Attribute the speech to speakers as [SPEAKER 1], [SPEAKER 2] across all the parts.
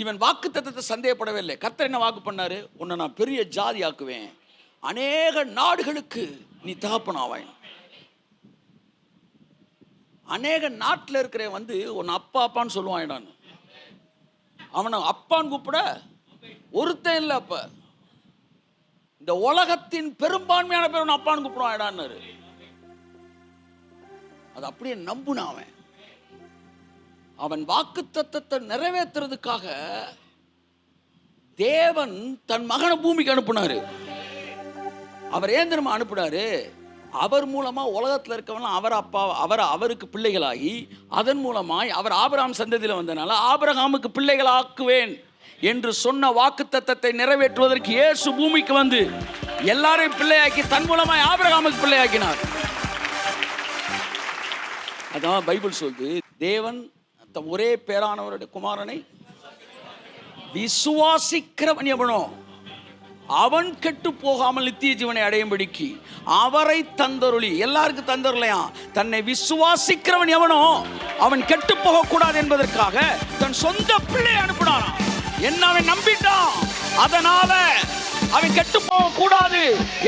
[SPEAKER 1] இவன் வாக்கு தத்தத்தை சந்தேகப்படவே இல்லை. கர்த்தர் என்ன வாக்கு பண்ணாரு? உன்னை நான் பெரிய ஜாதி ஆக்குவேன், அநேக நாடுகளுக்கு நீ தகப்பனாவாய். அநேக நாட்டில் இருக்கிற உன்னை அப்பா அப்பான்னு சொல்லுவான். அவனை அப்பான்னு கூப்பிட ஒருத்தன் இல்லை. அப்ப இந்த உலகத்தின் பெரும்பான்மையான பேர் அவன் அப்பான்னு கூப்பிடுவான். அது அப்படியே நம்புனான். அவன் வாக்கு தத்தத்தை நிறைவேற்றுறதுக்காக தேவன் தன் மகனை பூமிக்கு அனுப்புனாரு. அவர் ஏன் தெரியுமா அனுப்புனாரு? அவர் மூலமா உலகத்தில் இருக்கவங்க அவருக்கு பிள்ளைகளாகி, அதன் மூலமாய் அவர் ஆபிரகாம் சந்ததியில் வந்தனால ஆபிரகாமுக்கு பிள்ளைகளாக்குவேன் என்று சொன்ன வாக்கு தத்தத்தை நிறைவேற்றுவதற்கு இயேசு பூமிக்கு வந்து எல்லாரையும் பிள்ளையாக்கி தன் மூலமாய் ஆபிரகாமுக்கு பிள்ளையாக்கினார். அதான் பைபிள் சொல்லுது, தேவன் தம் ஒரே பேரானவருடைய குமாரனை விசுவாசிக்கிறவன் எவனோ அவன் கெட்டு போகாமல் நித்திய ஜீவனை அடையும்படிக்கு அவரை தந்தருளி. எல்லாருக்கும் தந்தருளையா? தன்னை விசுவாசிக்கிறவன் எவனோ அவன் கெட்டு போக கூடாது என்பதற்காக தன் சொந்த பிள்ளை அனுப்பினான். என்ன அவன் நம்பிட்டான், அதனால அவன் கெட்டு போக கூடாது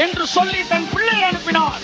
[SPEAKER 1] என்று சொல்லி தன் பிள்ளை அனுப்பினான்.